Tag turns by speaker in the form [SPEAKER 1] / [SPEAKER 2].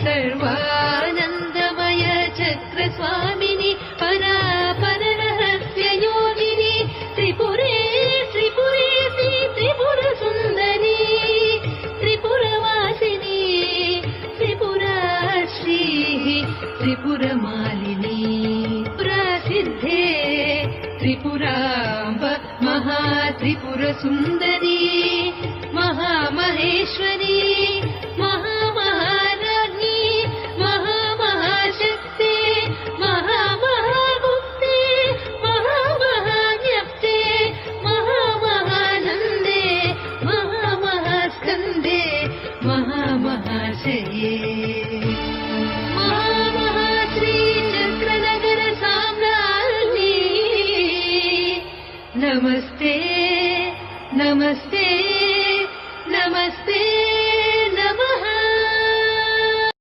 [SPEAKER 1] सर्वानन्दमय चक्रस्वामिनि परापररहस्ययोगिनि त्रिपुरे त्रिपुरेशि त्रिपुरसुन्दरी त्रिपुरवासिनी त्रिपुराश्रीः त्रिपुरमालिनी प्रसिद्धे त्रिपुराम्ब महात्रिपुरसुन्दरी महामहेश्वरी महामहाराज्ञी महामहाशक्ते महामहागुप्ते महामहाज्ञप्ते महामहानन्दे महामहास्कन्दे महामहाशये महामहाश्रीचक्रनगर साम्राज्ञी नमस्ते नमस्ते